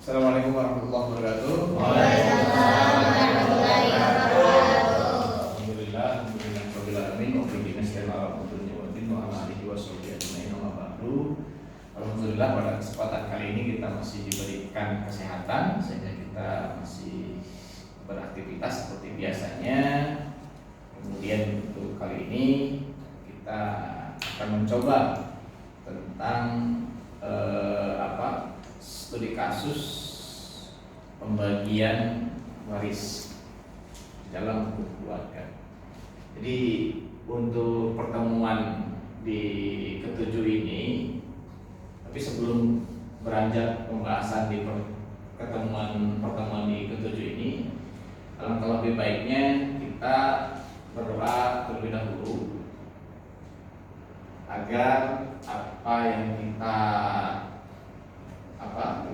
Assalamualaikum warahmatullahi wabarakatuh. Waalaikumsalam warahmatullahi wabarakatuh. Alhamdulillah, rabbil alamin, wa bihi nasta'in ala umuri dunya wa ala alihi wa sahbihi ajmain. Amma ba'du. Alhamdulillah, pada kesempatan kali ini kita masih diberikan kesehatan sehingga kita masih beraktivitas seperti biasanya. Kemudian untuk kali ini kita akan mencoba tentang studi kasus pembagian waris dalam hukum keluarga. Jadi untuk pertemuan di ketujuh ini, tapi sebelum beranjak pembahasan di pertemuan di ketujuh ini, alangkah lebih baiknya kita berdoa terlebih dahulu agar apa yang kita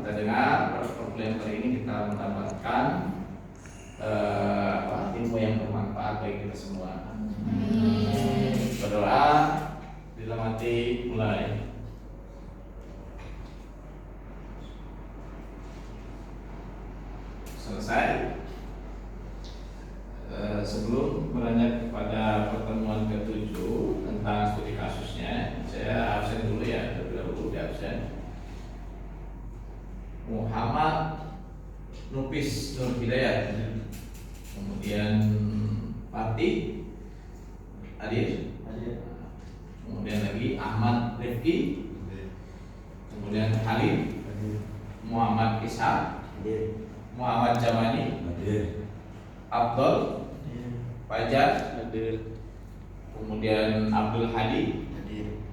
dengar pada program kali ini kita mendapatkan ilmu yang bermanfaat bagi kita semua. Berdoa, dilamati, mulai. Selesai. Sebelum beranjak kepada pertemuan ke-7 tentang studi kasusnya, saya absen dulu ya, terlebih dahulu di absen. Muhammad Nufis Nur Hidayat, kemudian Fatih hadir, kemudian lagi Ahmad Rifki, kemudian Halim, Muhammad Ishak, Muhammad Jamani, Abdul, Fajar, kemudian Abdul Hadi,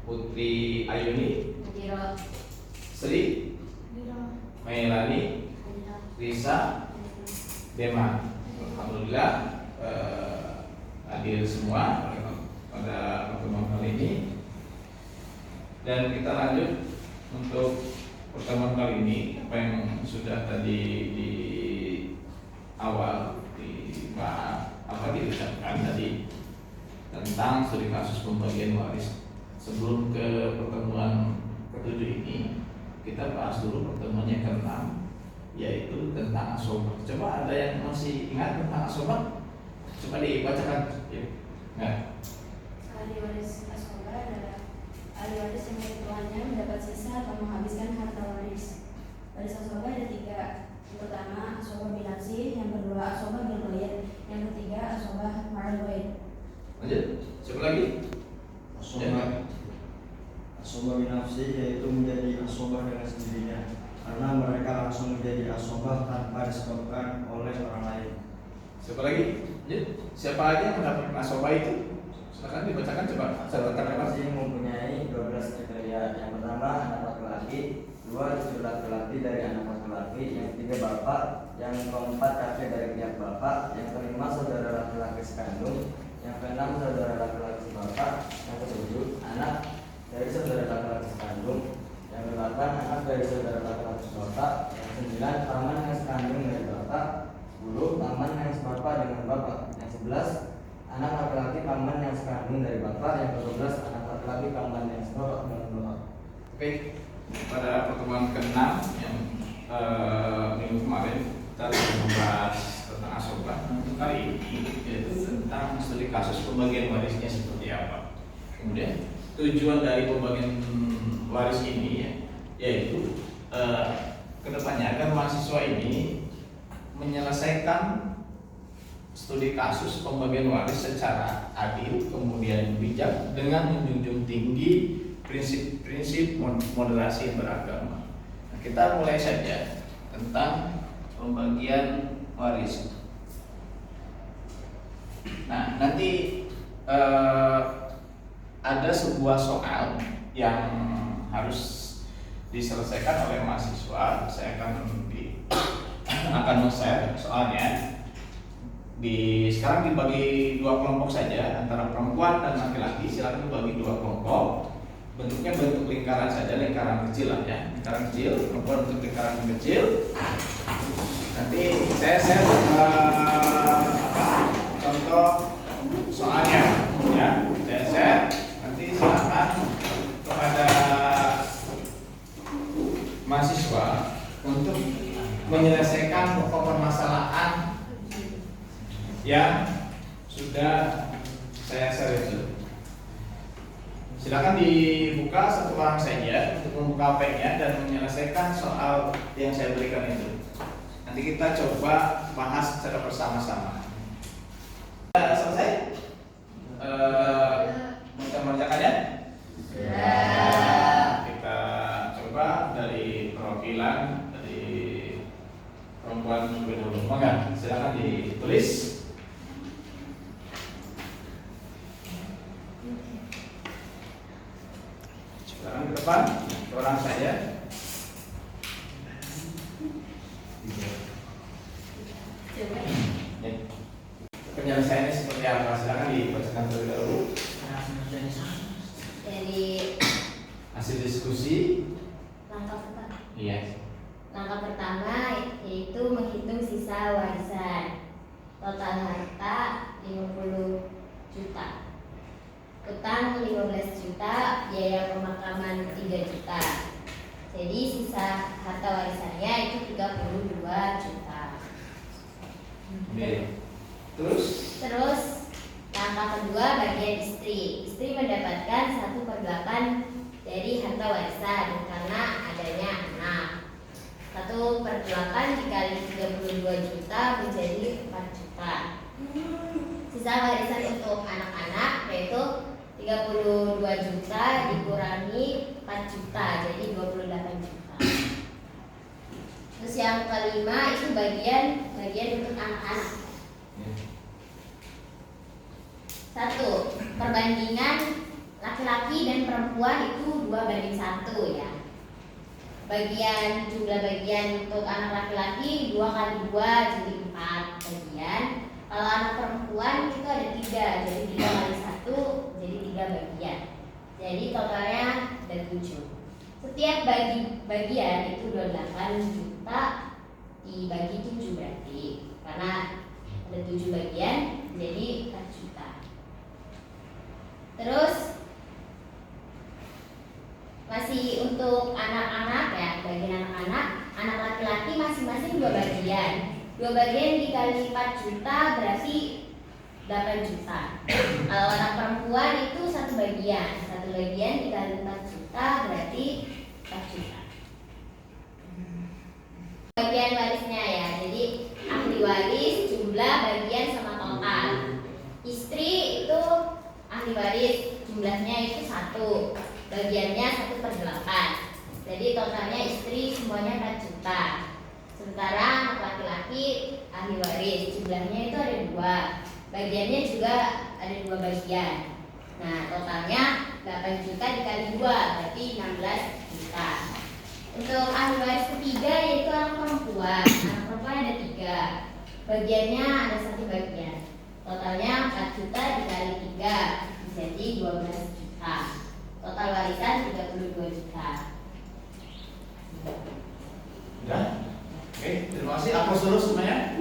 Putri Ayuni, Sri, Mailani, Risa, Dema. Alhamdulillah hadir semua pada pertemuan kali ini. Dan kita lanjut untuk pertemuan kali ini, apa yang sudah tadi di awal diucapkan tadi tentang studi kasus pembagian waris. Sebelum ke pertemuan ke-7 ini, kita bahas dulu pertemuannya ke-6, yaitu tentang asobah. Coba ada yang masih ingat tentang asobah? Coba dibacakan. Ya. Ahli waris asobah adalah ahli waris yang ketuanya mendapat sisa atau menghabiskan harta waris. Waris asobah ada 3. Yang pertama asobah binafsi, yang kedua asobah bilghair, yang ketiga asobah ma'al ghair. Lanjut. Siapa lagi? Asobah binafsi yaitu menjadi asobah dengan sendirinya, karena mereka langsung menjadi asobah tanpa disebabkan oleh orang lain. Siapa lagi? Siapa lagi yang mendapatkan asobah itu? Silakan dibacakan coba. Binafsi mempunyai 12 kriteria. Yang pertama anak laki-laki, 2 cucu laki-laki dari anak laki-laki, yang ketiga bapak, yang keempat kakek dari pihak bapak, yang kelima saudara laki-laki sekandung, yang keenam saudara laki-laki bapak, yang ketujuh anak dari saudara laki-laki sekandung, yang ke-8 anak dari saudara laki-laki bapak, yang 9 paman yang sekandung dari bapak, 10 paman yang sebapak dengan bapak, yang 11 anak laki-laki paman yang sekandung dari bapak, yang ke-12 anak laki-laki paman yang sebapak dengan bapak. Oke, pada pertemuan ke-6 yang minggu kemarin kita membahas tentang asobah. Kali ini yaitu tentang studi kasus pembagian warisnya seperti apa. Kemudian tujuan dari pembagian waris ini yaitu kedepannya agar mahasiswa ini menyelesaikan studi kasus pembagian waris secara adil, kemudian bijak dengan menjunjung tinggi prinsip-prinsip moderasi beragama. Nah, kita mulai saja tentang pembagian waris. Nah, nanti ada sebuah soal yang harus diselesaikan oleh mahasiswa. Saya akan men-share soalnya. Sekarang dibagi 2 kelompok saja, antara perempuan dan laki-laki. Silakan dibagi 2 kelompok. Bentuknya bentuk lingkaran saja, lingkaran kecil lah ya, lingkaran kecil. Perempuan bentuk lingkaran kecil. Nanti saya contoh soalnya ya. Saya nanti silakan kepada mahasiswa untuk menyelesaikan pokok permasalahan yang sudah saya share itu. Silakan dibuka satu orang saja untuk membuka HP-nya dan menyelesaikan soal yang saya berikan itu. Nanti kita coba bahas secara bersama-sama. Sudah selesai? Mengerjakannya? Kita coba dari perwakilan dari perempuan terlebih dahulu. Maka silakan ditulis. Silakan ke depan, orang saya. Ya. Penyelesaiannya seperti apa? Silakan dibacakan terlebih dahulu. Jadi Hasil diskusi. langkah pertama. Iya. Langkah pertama yaitu menghitung sisa warisan. Total harta 50 juta. Utang 15 juta, biaya pemakaman 3 juta. Jadi sisa harta warisannya itu 32 juta. Oke. Terus Terus langkah kedua bagian istri. Istri mendapatkan 1/8 dari harta warisan karena adanya anak. 1/8 dikali 32 juta menjadi 4 juta. Sisa warisan untuk anak-anak yaitu 32 juta dikurangi 4 juta jadi 28 juta. Terus yang kelima itu bagian untuk anak-anak. Satu, perbandingan laki-laki dan perempuan itu 2:1 ya. Jumlah bagian untuk anak laki-laki 2 kali 2 jadi 4 bagian. Kalau anak perempuan itu ada 3, jadi 3 kali 1 jadi 3 bagian. Jadi totalnya ada 7. Setiap bagian itu 28 juta dibagi 7 berarti. Karena ada 7 bagian jadi 4 juta. Terus masih untuk anak-anak ya, bagian anak laki-laki masing-masing 2 bagian. 2 bagian dikali 4 juta berarti 8 juta. Kalau anak perempuan itu 1 bagian. 1 bagian dikali 4 juta berarti 4 juta. Bagian warisnya ya, jadi ahli waris, jumlah, bagian sama total. Istri itu ahli waris, jumlahnya itu 1, bagiannya 1/8. Jadi totalnya istri semuanya 4 juta. Sementara anak laki-laki ahli waris, jumlahnya itu ada 2, bagiannya juga ada 2 bagian. Nah totalnya 8 juta dikali 2 berarti 16 juta. Untuk ahli waris ketiga yaitu anak perempuan. Anak perempuan ada 3, bagiannya ada 1 bagian. Totalnya 4 juta dikali 3 jadi 12 juta. Total warisan 32 juta. Udah? Oke, terima kasih. Aplaus dulu semuanya.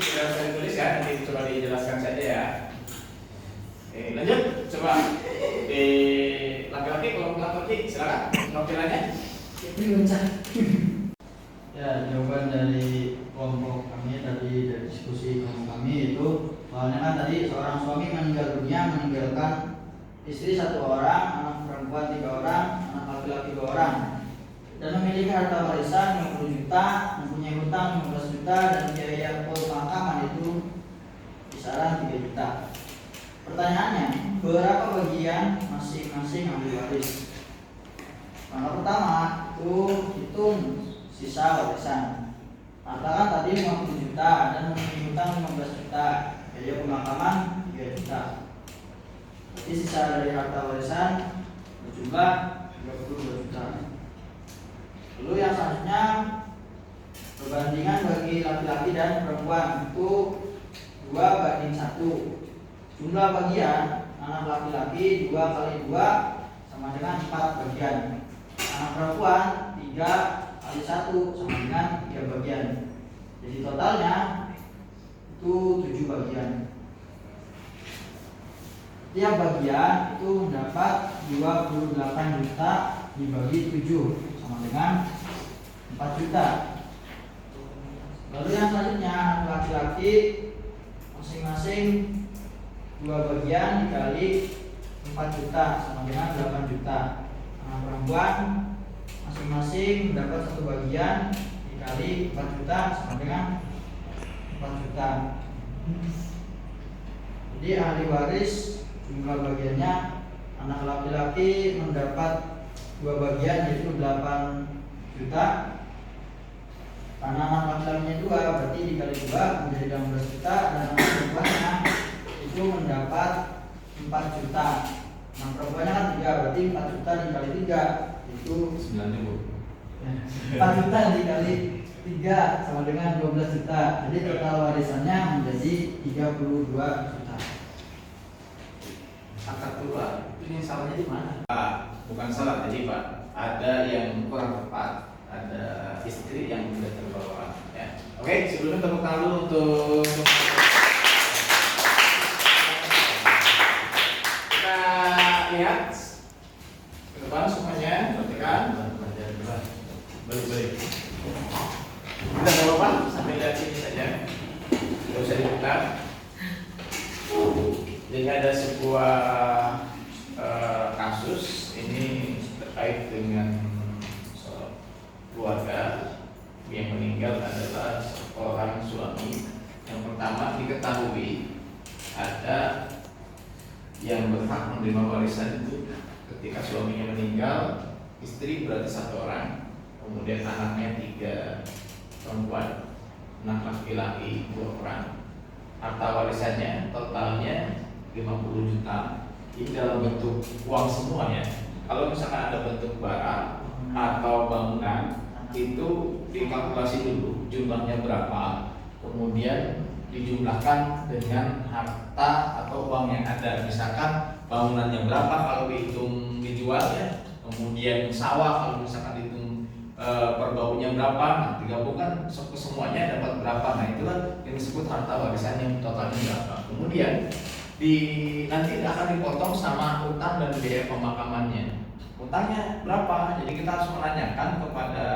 Sudah saya tulis ya, nanti coba dijelaskan saja ya. Oke, lanjut. Coba di laki-laki, kelompok laki-laki, silakan tampilannya. Ya, jawaban dari kelompok kami tadi dari diskusi kelompok kami itu soalnya kan tadi seorang suami meninggal dunia meninggalkan istri 1 orang, anak perempuan 3 orang, anak laki-laki 2 orang dan memiliki harta warisan 50 juta, mempunyai hutang 15 juta dan biaya pemakaman itu kisaran 3 juta. Pertanyaannya, berapa bagian masing-masing ahli waris? Langkah pertama itu hitung sisa warisan. Katakan tadi 50 juta dan mempunyai hutang 15 juta, biaya pemakaman 3 juta. Jadi sisa dari harta warisan berjumlah 32 juta. Lalu yang selanjutnya perbandingan bagi laki-laki dan perempuan itu 2:1. Jumlah bagian anak laki-laki 2 kali 2 sama dengan 4 bagian. Anak perempuan 3 kali 1 sama dengan 3 bagian. Jadi totalnya itu 7 bagian. Tiap bagian itu mendapat 28 juta dibagi 7 sama dengan 4 juta. Lalu yang selanjutnya laki-laki masing-masing 2 bagian dikali 4 juta sama dengan 8 juta. Anak perempuan masing-masing dapat 1 bagian dikali 4 juta sama dengan 4 juta. Jadi ahli waris jumlah bagiannya, anak laki-laki mendapat 2 bagian yaitu 8 juta. Karena anak laki-lakinya 2 berarti dikali 2 menjadi 16 juta, dan anak perempuannya itu mendapat 4 juta. Anak perempuannya kan 3 berarti 4 juta dikali 3 itu 4 juta dikali 3 sama dengan 12 juta. Jadi total warisannya menjadi 32 juta. Akad keluar. Ini salahnya di mana? Bukan salah tadi Pak, ada yang kurang tepat, ada istri yang tidak terbawa. Ya. Oke, sebelumnya tepuk tangan dulu untuk kita lihat ke depan semuanya, perhatikan. Baik. Kita nggak apa-apa sambil lihat ini saja, tidak usah dibuka. Jadi ada sebuah kasus ini terkait dengan keluarga yang meninggal adalah seorang suami. Yang pertama diketahui ada yang berhak menerima warisan itu ketika suaminya meninggal, istri berarti 1 orang, kemudian anaknya 3 perempuan, anak laki-laki 2 orang. Harta warisannya totalnya 50 juta. Ini dalam bentuk uang semuanya. Kalau misalkan ada bentuk barang atau bangunan, itu dikalkulasi dulu jumlahnya berapa, kemudian dijumlahkan dengan harta atau uang yang ada. Misalkan bangunannya berapa kalau dihitung dijualnya, kemudian sawah kalau misalkan dihitung per baunya berapa, nah digabungkan semuanya dapat berapa. Nah itulah yang disebut harta warisan yang totalnya berapa. Kemudian nanti akan dipotong sama utang dan biaya pemakamannya. Utangnya berapa? Jadi kita harus menanyakan kepada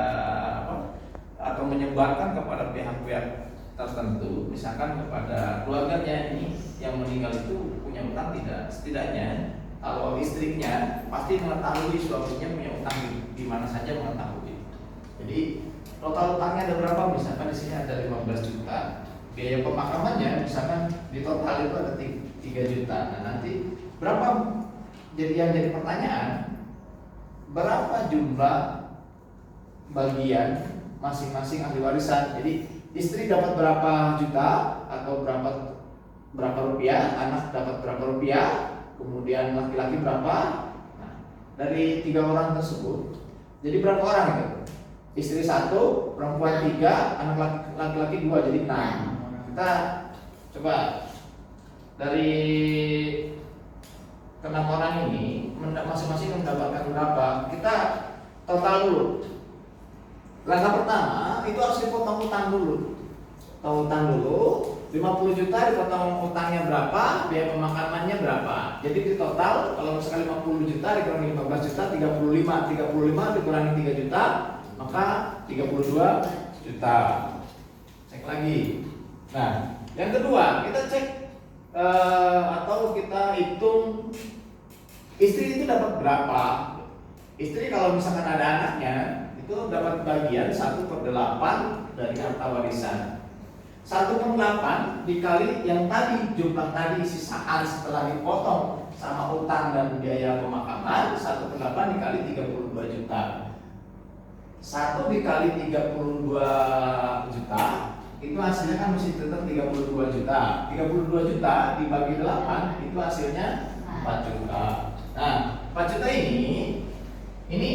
atau menyebarkan kepada pihak-pihak tertentu, misalkan kepada keluarganya ini yang meninggal itu punya utang tidak. Setidaknya kalau istrinya pasti mengetahui suaminya punya utang di mana saja mengetahui. Jadi total utangnya ada berapa? Misalkan di sini ada 15 juta. Biaya pemakamannya misalkan di total itu ada 3 juta. Nah nanti berapa? Jadi pertanyaan, berapa jumlah bagian masing-masing ahli warisan? Jadi istri dapat berapa juta atau berapa rupiah, anak dapat berapa rupiah, kemudian laki-laki berapa. Nah, dari 3 orang tersebut, jadi berapa orang itu? Istri 1, perempuan 3, anak laki-laki 2, jadi 6. Kita coba dari ke-6 orang ini masing-masing mendapatkan berapa? Kita total dulu. Langkah pertama itu harus dipotong utang dulu. Utang dulu 50 juta dipotong utangnya berapa, biaya pemakamannya berapa. Jadi di total kalau misalkan 50 juta dikurangi 15 juta, 35 dikurangi 3 juta, maka 32 juta. Cek lagi. Nah, yang kedua kita cek atau kita hitung istri itu dapat berapa. Istri kalau misalkan ada anaknya itu dapat bagian 1/8 dari harta warisan. 1/8 dikali yang tadi, jumlah tadi sisaan setelah dipotong sama utang dan biaya pemakaman, 1/8 dikali 32 juta. 1 dikali 32 juta itu hasilnya kan mesti tetap 32 juta. 32 juta dibagi 8 itu hasilnya 4 juta. Nah, 4 juta ini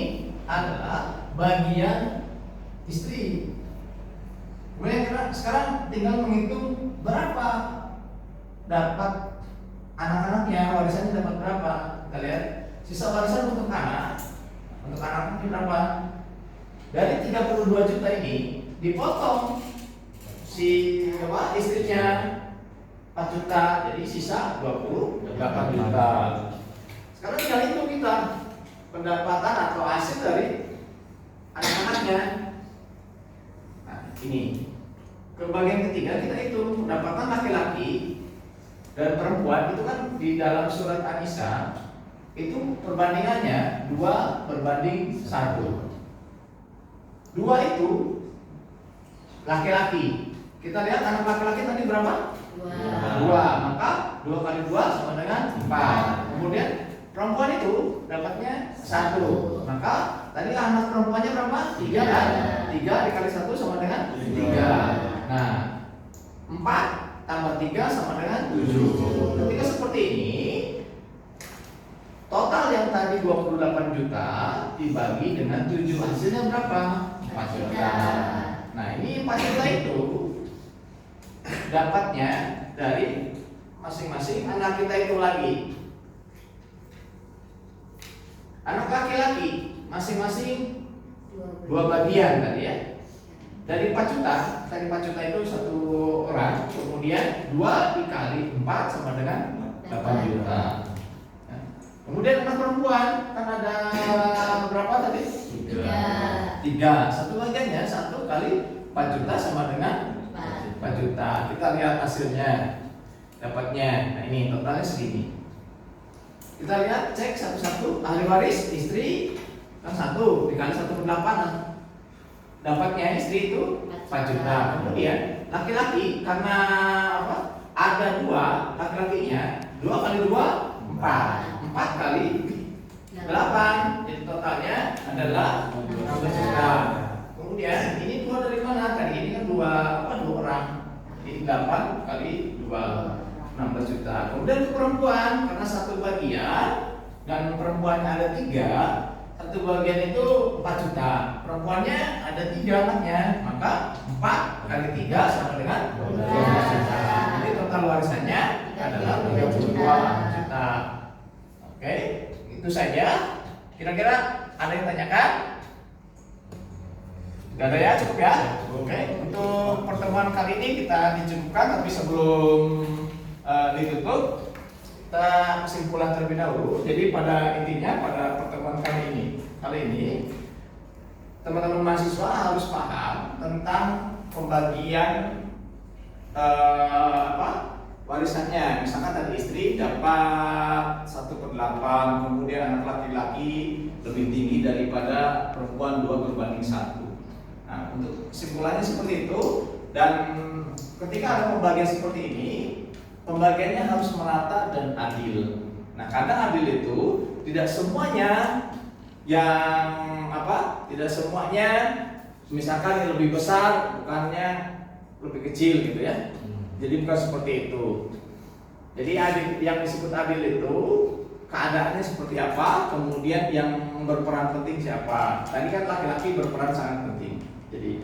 adalah bagian istri. Kemudian kita sekarang tinggal menghitung berapa dapat anak-anaknya, warisannya dapat berapa. Kita lihat sisa warisan untuk anak ini berapa. Dari 32 juta ini dipotong istrinya 4 juta, jadi sisa 28 juta. Sekarang tinggal hitung kita pendapatan atau hasil dari anak-anaknya. Nah, ini ke bagian ketiga kita hitung pendapatan laki-laki dan perempuan itu kan di dalam surat An-Nisa itu perbandingannya 2:1. 2 itu laki-laki. Kita lihat anak laki-laki tadi berapa? 2. Maka 2 kali 2 sama dengan 4. Kemudian perempuan itu dapatnya 1. Maka tadi anak perempuannya berapa? 3 kan? 3 dikali 1 sama dengan 3. Nah, 4 tambah 3 sama dengan 7. Ketika seperti ini, total yang tadi 28 juta dibagi dengan 7, hasilnya berapa? 4 juta. Nah, ini 4 juta itu dapatnya dari masing-masing anak kita itu lagi. Anak laki-laki masing-masing 2 bagian tadi ya. Dari 4 juta, tadi 4 juta itu 1 orang, kemudian 2 dikali 4 sama dengan 8 juta. Kemudian anak perempuan kan ada berapa tadi? 3. 1 bagiannya 1 kali 4 juta sama dengan 4 juta. Kita lihat hasilnya. Dapatnya. Nah, ini totalnya segini. Kita lihat cek satu-satu. Ahli waris istri kan 1 dikali 1/8. Dapatnya istri itu 4 juta. Kemudian laki-laki karena apa? Ada 2 laki-lakinya. 2 kali 2 4. 4 kali 8. Jadi totalnya adalah 16 juta. Kemudian ini 2 dari mana? Tadi ini kan 2 orang. Ini 8 kali 2 16 juta. Kemudian untuk perempuan karena 1 bagian dan perempuannya ada 3, 1 bagian itu 4 juta. Perempuannya ada 3 anaknya, maka 4 kali 3 sama dengan 12 juta. Jadi total warisannya adalah 32 juta. Oke, itu saja. Kira-kira ada yang tanyakan? Gak ada ya, cukup ya. Oke, untuk pertemuan kali ini kita dicukupkan, tapi sebelum ditutup kita kesimpulan terlebih dahulu. Jadi pada intinya pada pertemuan kali ini teman-teman mahasiswa harus paham tentang pembagian warisannya. Misalkan tadi istri dapat 1/8, kemudian anak laki-laki lebih tinggi daripada perempuan 2/1. Nah, untuk kesimpulannya seperti itu. Dan ketika ada pembagian seperti ini, pembagiannya harus merata dan adil. Nah, karena adil itu tidak semuanya tidak semuanya misalkan yang lebih besar bukannya lebih kecil gitu ya. Jadi bukan seperti itu. Jadi adil, yang disebut adil itu keadaannya seperti apa, kemudian yang berperan penting siapa. Tadi kan laki-laki berperan sangat penting. Jadi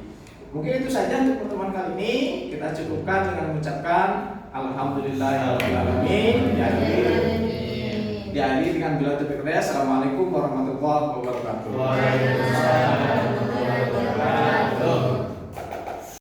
mungkin itu saja untuk pertemuan kali ini. Kita cukupkan dengan mengucapkan alhamdulillahirobbilalamin. Diakhiri dengan bila taufiq hidayah. Assalamualaikum warahmatullahi wabarakatuh. Waalaikumsalam.